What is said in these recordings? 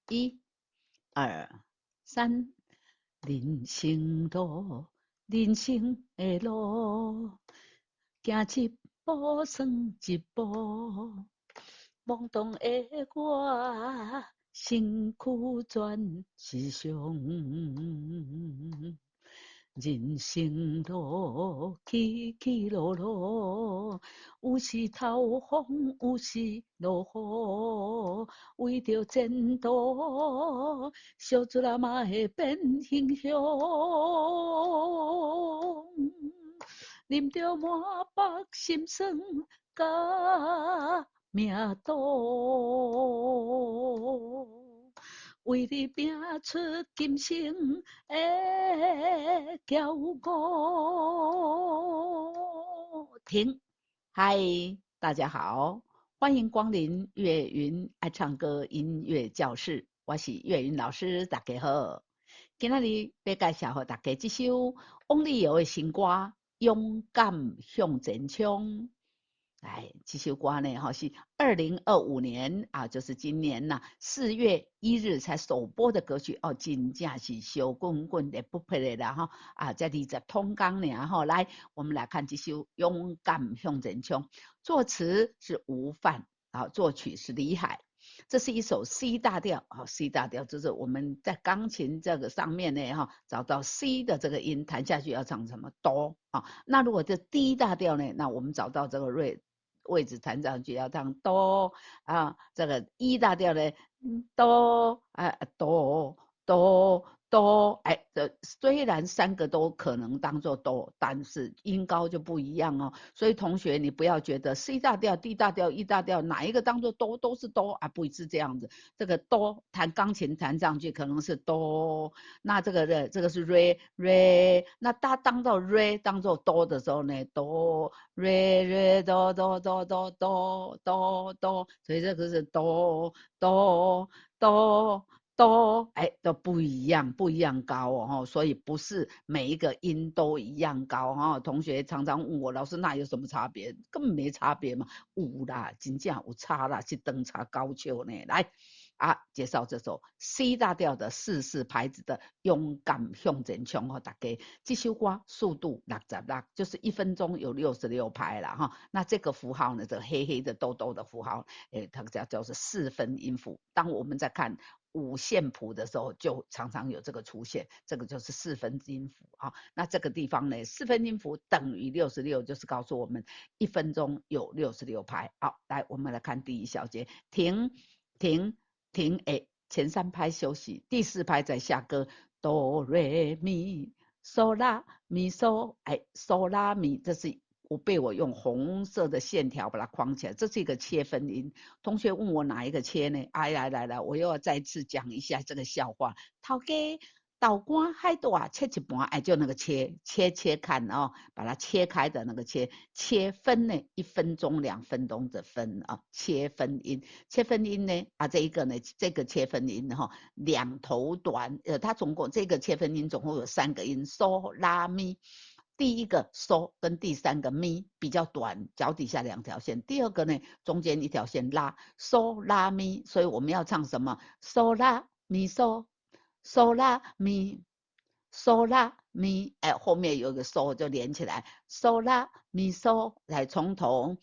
一、二、三。人生路，人生的路，行一步算一步。懵懂的我，身躯全是伤。人生路，起起落落，有时透风，有时落雨。为着前途，小船仔嘛会变英雄。啉着满腹心酸，甲命赌。为你拼出今生的骄傲。停，嗨，大家好，欢迎光临岳云爱唱歌音乐教室，我是岳云老师，大家好。今仔日要介绍给大家这首翁立友的新歌《勇敢向前冲》。哎，这首歌呢，是2025年啊，就是今年呐4月1日才首播的歌曲哦，真正是小滚滚的不配的啦哈啊，在20通刚呢哈，来我们来看这首《勇敢向前冲》，作词是吴范啊，作曲是李海。这是一首 C 大调啊 ，C 大调就是我们在钢琴这个上面呢哈，找到 C 的这个音弹下去要唱什么哆啊。那如果这 D 大调呢，那我们找到这个位置弹上去要唱哆啊。这个 E 大调呢，哆啊哆哆哆，哎，虽然3个都可能当做哆，但是音高就不一样哦。所以同学你不要觉得 C 大调、D 大调、E 大调哪一个当做哆都是哆啊，不是这样子。这个哆弹钢琴弹上去可能是哆，那这个是 re，那它当做 re 当做哆的时候呢，哆 re 哆哆哆哆哆哆哆，所以这个是哆哆哆。都都不一样，不一样高哦，所以不是每一个音都一样高哈。同学常常问我，老师那有什么差别？根本没差别嘛，有啦，真正有差啦，是等差高秋呢。来啊，介绍这首 C 大调的4/4拍子的勇敢向前冲哦，大家这首歌速度66，就是1分钟有66拍了哈。那这个符号呢，这个黑黑的豆豆的符号，它叫做4分音符。当我们在看五线谱的时候，就常常有这个出现，这个就是4分音符啊。那这个地方呢，4分音符等于66，就是告诉我们1分钟有66拍。好，来我们来看第一小节，停停停，哎，前3拍休息，第4拍再下歌，哆瑞咪嗦拉咪嗦，哎，嗦拉咪，这是我用红色的线条把它框起来，这是一个切分音。同学问我哪一个切呢？哎，来，我又要再次讲一下这个笑话。头家豆干海大切一半，哎，就那个切看哦，把它切开的那个切分呢，1分钟、2分钟的分啊，切分音呢啊，这一个呢，这个切分音哈，2头短，它总共这个切分音总共有3个音，嗦拉咪。第一个嗦跟第3个咪比较短，脚底下2条线。第二个呢，中间1条线拉，嗦拉咪，所以我们要唱什么？嗦拉咪嗦，嗦拉咪，嗦拉咪，哎，后面有一个嗦就连起来，嗦拉咪嗦，来从头，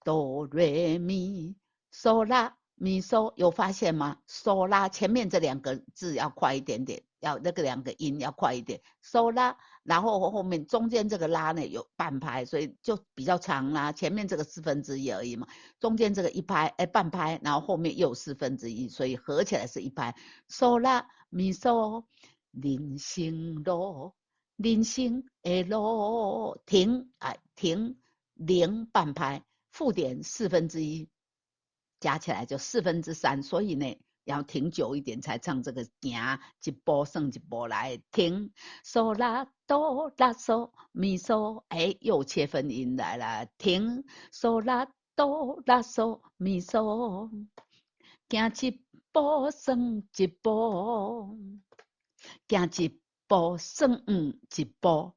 哆瑞咪，嗦拉咪嗦，有发现吗？嗦拉前面这2个字要快一点点，要那个2个音要快一点，嗦拉。然后后面中间这个拉呢有半拍，所以就比较长啦。前面这个1/4而已嘛，中间这个1拍，哎，半拍，然后后面又1/4，所以合起来是1拍。嗦拉咪嗦，人生路，人生的路，停，哎，停0半拍，附点1/4，加起来就3/4，所以呢。要停久一点才唱这个行一步算一步来停嗦拉哆拉嗦咪嗦，哎，又切分音来了，停嗦拉哆拉嗦咪嗦，行一步算一步，行一步算一步，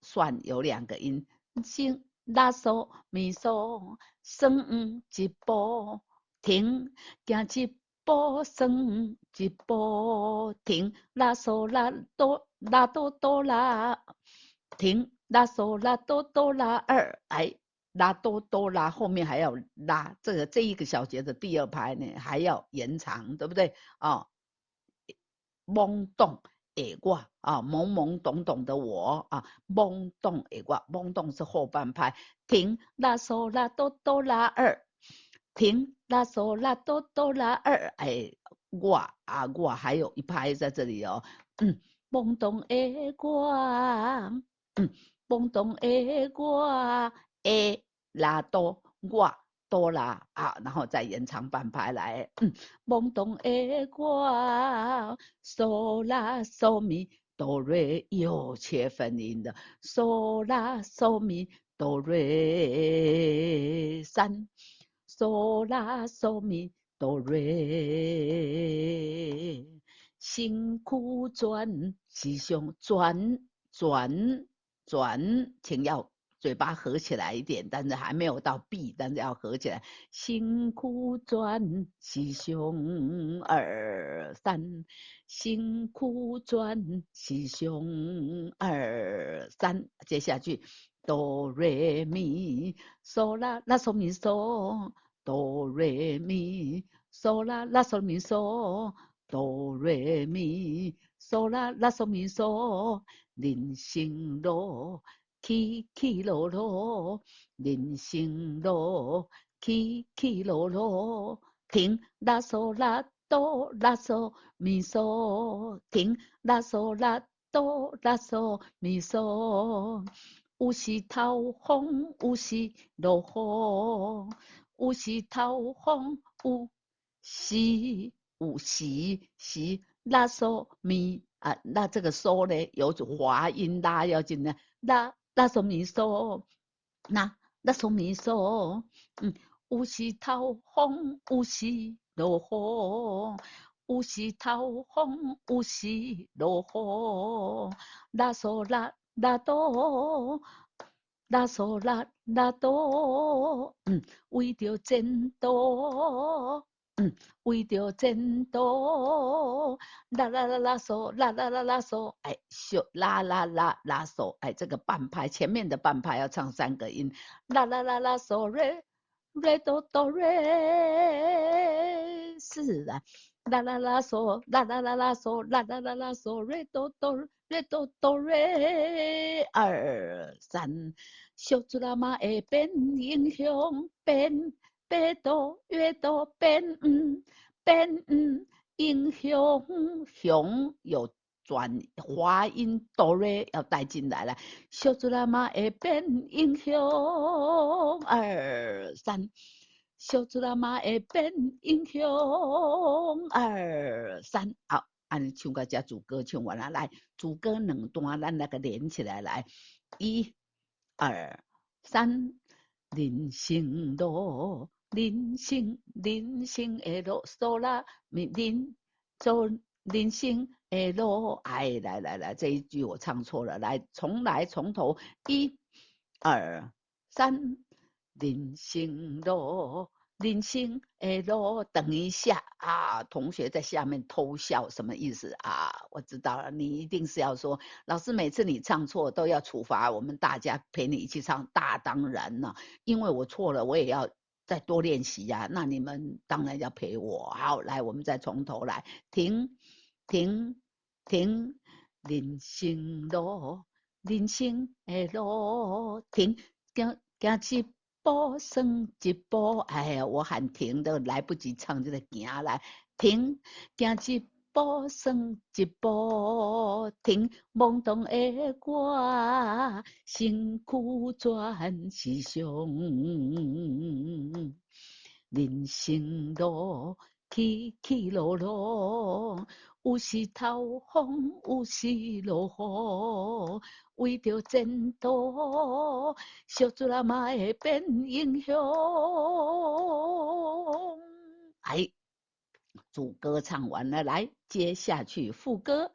算有2个音，先拉嗦咪嗦，算一步，停，行一波升一波停，拉嗦拉哆拉哆哆拉停，拉嗦拉哆哆拉二，哎，拉哆哆拉后面还要拉，这一个小节的第二拍呢还要延长，对不对？哦，懵懂的我啊，懵懵懂懂的我啊，懵懂的我，懵懂是后半拍，停拉嗦拉哆哆拉二，停拉嗦拉哆哆拉二，哎，我还有一拍在这里哦，懵懂的我，懵懂的我，拉哆我。哆啦啊，然后再延长半拍来，懵懂的我，嗦啦嗦咪哆瑞，又切分音的，嗦啦嗦咪哆瑞三，嗦啦嗦咪哆瑞，辛苦转吉凶转，请要嘴巴合起来一点，但是还没有到闭，但是要合起来。辛苦转吉凶二三，辛苦转吉凶二三。接下去哆瑞咪嗦啦啦嗦咪嗦，哆瑞咪嗦啦啦嗦咪嗦，哆瑞咪嗦啦啦嗦咪嗦，人生路。起起落落，人生路，起起落落，停拉嗦拉哆拉嗦咪嗦，停拉嗦拉哆拉嗦咪嗦，有时透风，有时落雨，有时透风，有时拉嗦咪啊，那这个嗦呢有滑音拉要进来，拉嗦咪嗦，拉嗦咪嗦，有时透风，有时落雨，有时透风，有时落雨，拉嗦拉哆。拉嗦拉哆，为着前途，为着前途，啦啦啦啦嗦，啦啦啦啦嗦，哎，咻啦啦啦啦嗦，哎，这个半拍前面的半拍要唱三个音，啦啦啦啦嗦瑞瑞哆哆瑞，是啊，啦啦啦嗦，啦啦啦啦嗦，啦啦啦啦嗦，瑞哆哆瑞哆哆瑞，二三，小猪啦嘛会变英雄，变越多变英雄，雄有转滑音哆瑞要带进来了，小猪啦嘛会变英雄，二三。小猪啦嘛会变英雄，二三，好，按唱个这主歌唱完了，来，主歌两段咱那个连起来，来，一、二、三，人生路，人生的路，嗦啦咪走人生的路，哎，来，这一句我唱错了，来，从头，一、二、三。人生路，人生的路，等一下啊！同学在下面偷笑，什么意思啊？我知道了，你一定是要说，老师每次你唱错都要处罚我们大家陪你一起唱，大当然了，因为我错了，我也要再多练习呀、那你们当然要陪我。好，来，我们再从头来，停，停，停，人生路，人生的路，停，行一步算一步，哎呀，我喊停都来不及唱，就得行来停，行一步算一步，停，懵懂的我，辛苦转是上。人生路起起落落，有时透风，有时落雨，为着前途，小猪仔嘛会变英雄。哎，主歌唱完了，来接下去副歌。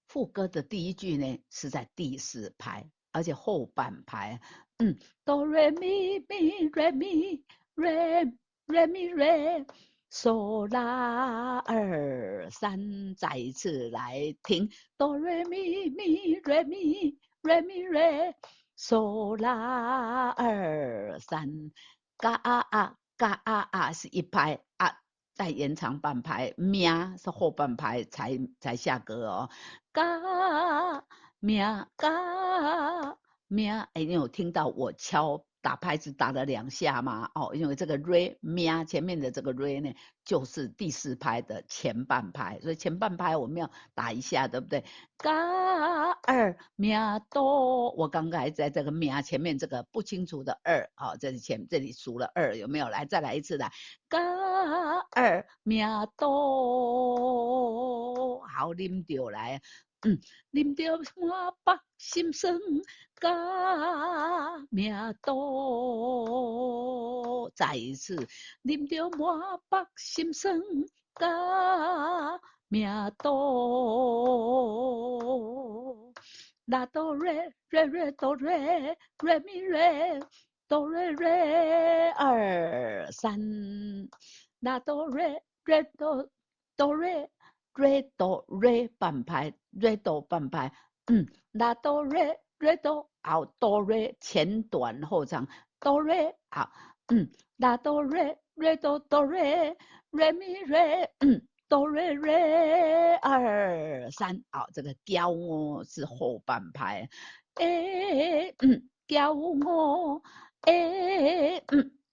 副歌的第一句呢是在第四拍，而且后半拍，哆来咪咪来咪来咪来，嗦拉二三，再一次来听哆瑞咪咪瑞咪瑞咪瑞，嗦拉二三，嘎啊啊嘎啊啊是一拍啊，再延长半拍，咪是后半拍才下歌哦，嘎咪嘎咪，哎，你有听到我打拍子打了2下吗？哦，因为这个 re 咪前面的这个 re 呢，就是第4拍的前半拍，所以前半拍我们要打一下，对不对？嘎二咪哆，我刚才在这个咪前面这个不清楚的2，好，这里数了2，有没有？来，再来一次来，嘎二咪哆，好，啉着来。啉着满腹心酸，加命多。再一次，啉着满腹心酸，加命多。拉哆瑞瑞瑞哆瑞瑞咪瑞哆瑞瑞23，拉哆瑞瑞哆哆瑞。瑞哆瑞半拍，瑞哆半拍，拉哆瑞瑞哆，好，哆瑞前短后长，哆瑞好，拉哆瑞瑞哆哆瑞瑞咪瑞，哆瑞瑞2 3，好，这个教我是后半拍，教我，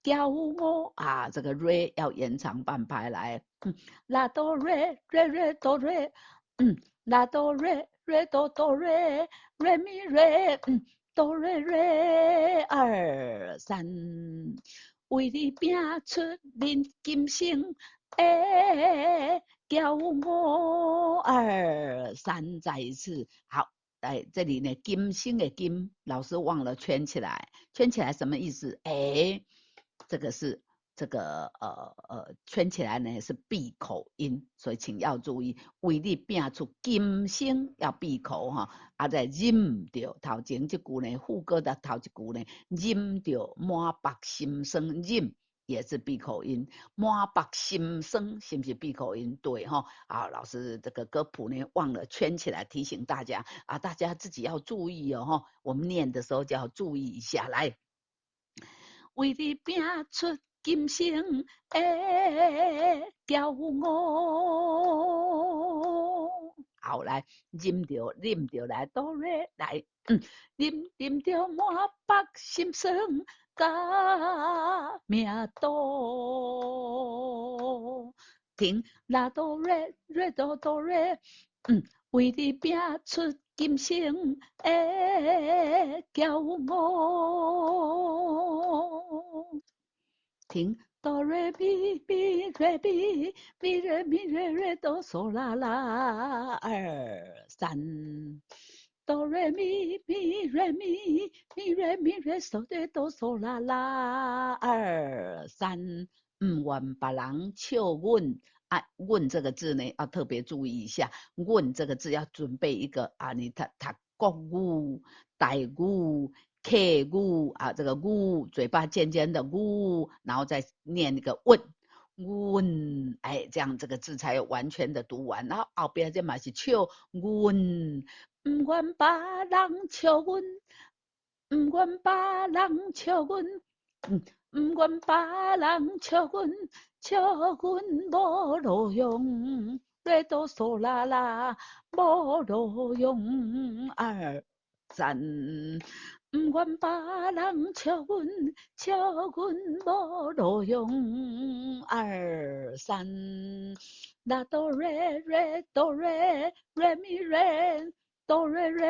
教我啊，这个瑞要延长半拍来，拉哆瑞瑞瑞哆瑞，拉哆瑞瑞哆哆瑞瑞咪瑞，哆瑞瑞2 3，为你拼出恁今生，叫我2 3，再一次，好，来这里呢，今生的今，老师忘了圈起来，圈起来什么意思？这个是。这个圈起来呢是闭口音，所以请要注意，为你变出今生要闭口哈，啊再忍着头前这句呢，副歌的头一句呢，忍着满腹心酸，忍也是闭口音，满腹心酸是不是闭口音？对哈，啊老师这个歌谱呢忘了圈起来，提醒大家啊，大家自己要注意哦哈，我们念的时候就要注意一下来。为你拼出今生的骄傲。好，来，啉着来，哆来来，啉着满腹心酸，加命多。停，拉哆瑞瑞哆哆瑞，为你拼出今生的骄傲。停，哆瑞咪咪瑞咪咪瑞咪瑞瑞哆嗦啦啦2 3，哆瑞咪咪瑞咪咪瑞咪瑞嗦对哆嗦啦啦2 3，愿别人笑阮。啊，问这个字呢，要特别注意一下。问这个字要准备一个啊，你读国语、台语、客语啊，这个语嘴巴尖尖的语，然后再念那个问。问，哎，这样这个字才有完全的读完。然后后边这嘛是笑问，不愿别人笑阮，不愿别人笑阮，不愿别人笑阮。笑阮无路用，瑞哆嗦啦啦无路用2 3，不愿别人笑阮，笑阮无路用2 3，拉哆瑞瑞哆瑞瑞咪瑞。哆瑞瑞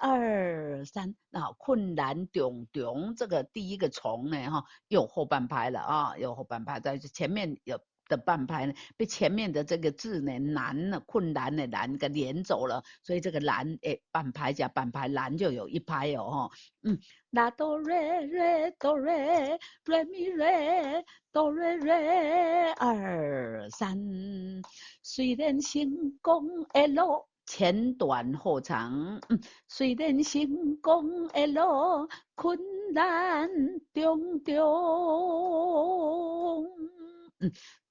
2 3，那困难重重，这个第一个虫呢，哈，有后半拍了啊，有后半拍，在前面有的半拍呢，被前面的这个字呢难了，困难的难给连走了，所以这个难，半拍加半拍，难就有1拍哦，拉哆瑞瑞哆瑞瑞咪瑞哆瑞瑞2 3，虽然成功的路。前短后长，虽然成功的路困难重重，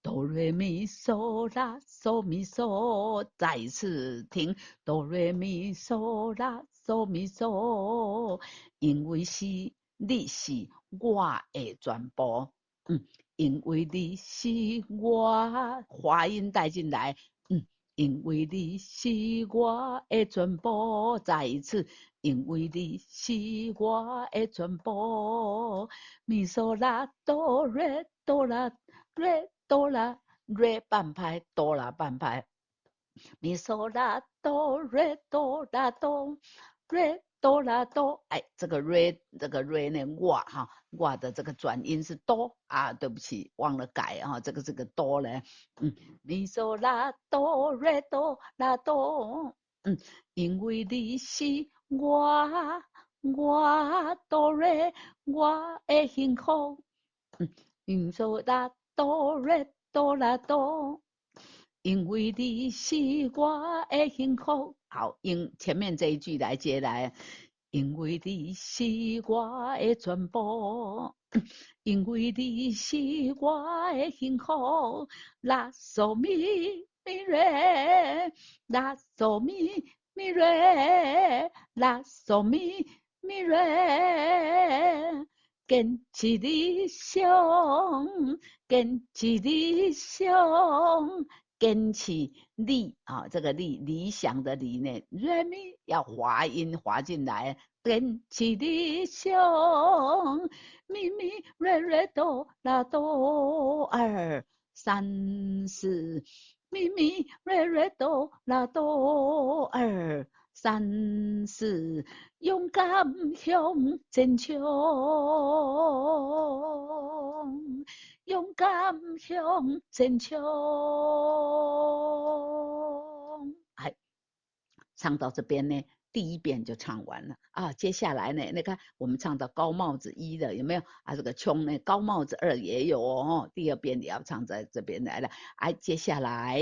哆来咪嗦啦嗦咪嗦，再次停。哆来咪嗦啦嗦咪嗦，因为你是我的全部。因为你是我，话音带进来。因为你是我的全部，再一次，因为你是我的全部。咪嗦啦哆来哆啦瑞哆啦瑞半拍，哆啦半拍。咪嗦啦哆瑞哆啦哆瑞哆啦哆。哎，这个瑞呢，我的这个转音是哆啊，对不起，忘了改啊，这个哆呢，咪嗦啦哆瑞哆啦哆。因为你是我哆瑞我的幸福。咪嗦啦哆瑞哆啦哆。因为你是我的幸福。好，用前面这一句来接来。因为你是我的全部，因为你是我的幸福。拉嗦咪咪瑞，拉嗦咪咪瑞，拉嗦咪咪瑞。坚持理想，坚持理想。坚持理啊，这个理想的理呢，瑞咪要滑音滑进来。坚持理想，咪咪瑞瑞哆啦哆二三四，咪咪瑞瑞哆啦哆二三四，勇敢向前冲，勇敢向前冲。哎，唱到这边呢，第一遍就唱完了啊。接下来呢，那个我们唱到高帽子一的有没有啊？这个冲呢，高帽子二也有哦。第二遍也要唱在这边来了。哎，接下来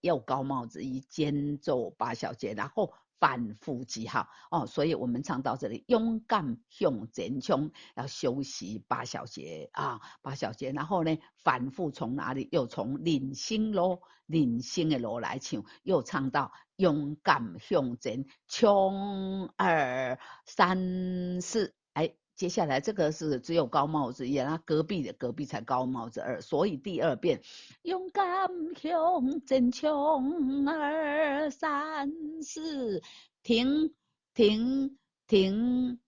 又高帽子一间奏八小节，然后反复记号哦。所以我们唱到这里，勇敢向前冲，要休息八小节啊，八小节。然后呢，反复从哪里？又从人生路的路来唱，又唱到勇敢向前冲二三四。哎，接下来这个是只有高帽子一，那隔壁才高帽子二，所以第二遍勇敢向前冲二三四，停停停。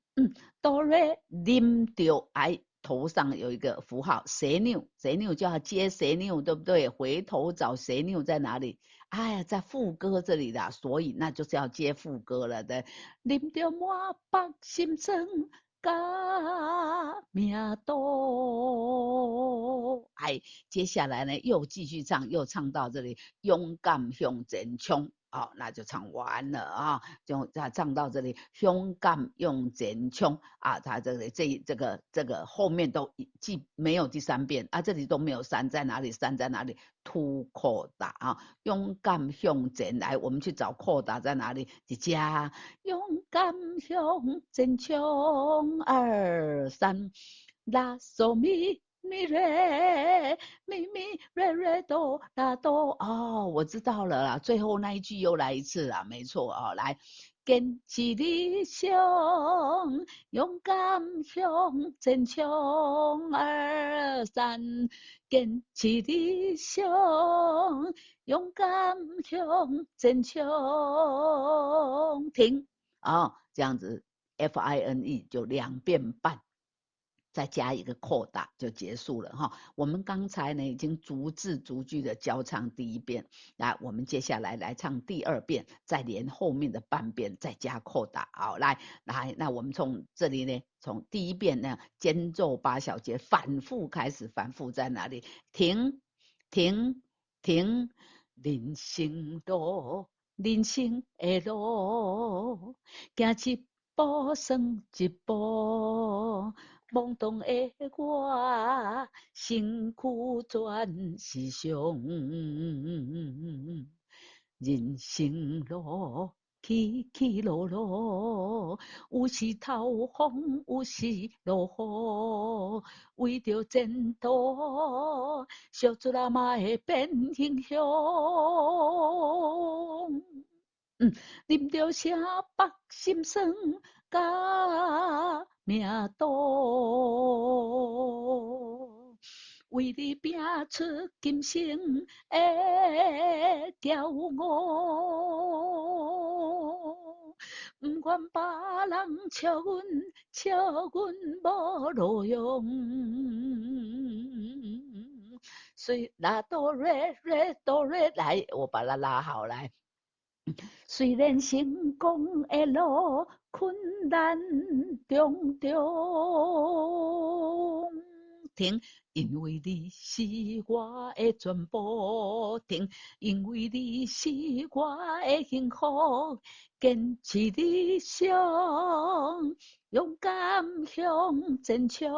哆瑞啉着哎，头上有一个符号蛇钮，蛇钮就要接蛇钮，对不对？回头找蛇钮在哪里？哎呀，在副歌这里啦，所以那就是要接副歌了的。啉着满腹心酸，甲命多。哎，接下来呢，又继续唱，又唱到这里，勇敢向前冲。哦，那就唱完了啊，就唱到这里，勇敢向前冲啊！他这个后面都既没有第三遍啊，这里都没有三在哪里？三在哪里？突扩大啊！勇敢向前来，我们去找扩大在哪里？一加勇敢向前冲二三，拉嗦咪咪瑞咪咪瑞瑞哆啦哆。哦，我知道了啦，最后那一句又来一次啦，没错啊、哦，来。坚持理想，勇敢向前冲二三，坚持理想，勇敢向前冲。停啊、哦，这样子 FINE 就2遍半。再加一个扩大就结束了哈。我们刚才呢已经逐字逐句的教唱第一遍，来，我们接下来来唱第二遍，再连后面的半遍，再加扩大。好，来，那我们从这里呢，从第一遍呢间奏8小节，反复开始，反复在哪里？停停停，人生路，人生的路，行一步算一步。懵懂的我，身躯全是伤。人生路，起起落落，有时透风，有时落雨，为着前途，小船仔嘛会变英雄。啉着啥北心酸，甲命赌。为你拼出今生的骄傲，不愿别人笑阮无路用。虽拉哆瑞瑞哆瑞来，我把它拉好来。虽然成功的路困难重重，停，因为你是我的全部，停，因为你是我的幸福，坚持理想，勇敢向前冲。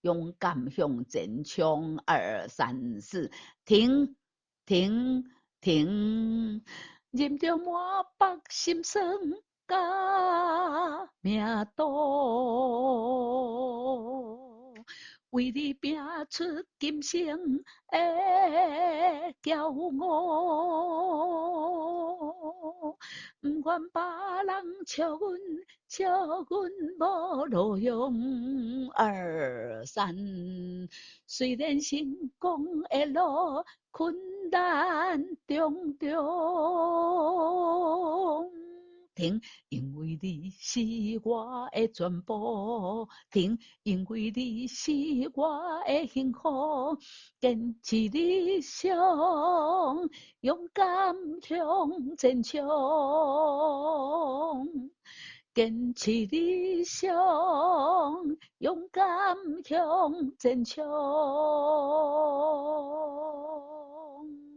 勇敢向前冲，2、3、4，停停停，忍着满腹心酸，甲命赌，为你拼出今生的骄傲，不愿别人笑阮无路用。2、3，虽然成功的路困难重重，停，因为你是我的全部，停，因为你是我的幸福，坚持理想，勇敢向前冲。坚持理想，勇敢向前冲。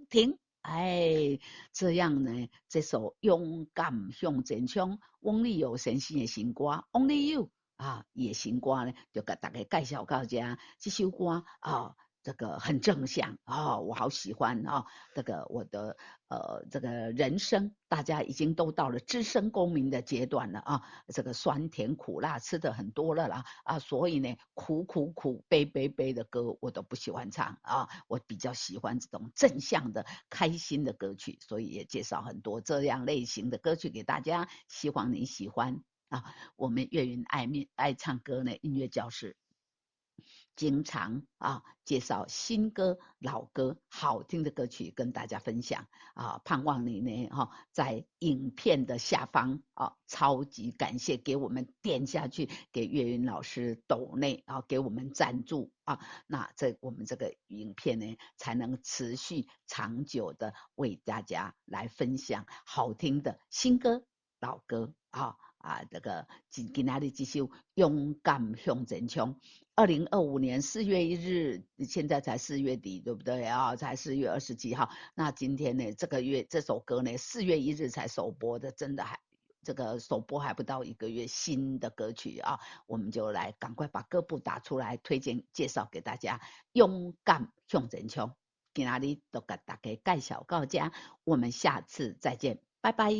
停！哎，这样呢，这首《勇敢向前冲》，翁立友先生的新歌，翁立友啊，也新歌呢，就给大家介绍到这。这首歌啊，这个很正向啊，我好喜欢啊。这个我的这个人生，大家已经都到了资深公民的阶段了啊。这个酸甜苦辣吃的很多了啦啊，所以呢，苦苦苦悲悲悲的歌我都不喜欢唱啊，我比较喜欢这种正向的、开心的歌曲，所以也介绍很多这样类型的歌曲给大家，希望你喜欢啊。我们粤语爱唱歌呢，音乐教室经常介绍新歌、老歌、好听的歌曲跟大家分享啊，盼望你呢在影片的下方超级感谢给我们点下去，给岳云老师抖内给我们赞助啊，那我们这个影片呢才能持续长久的为大家来分享好听的新歌、老歌这个今天的这首勇敢向前冲。2025年4月1日，现在才4月底，对不对啊？才4月27号。那今天呢，这个月这首歌呢，4月1日才首播的，真的这个首播还不到1个月，新的歌曲啊，我们就来赶快把歌谱打出来，推荐介绍给大家。勇敢向前冲，今天就给大家介绍到这，我们下次再见，拜拜。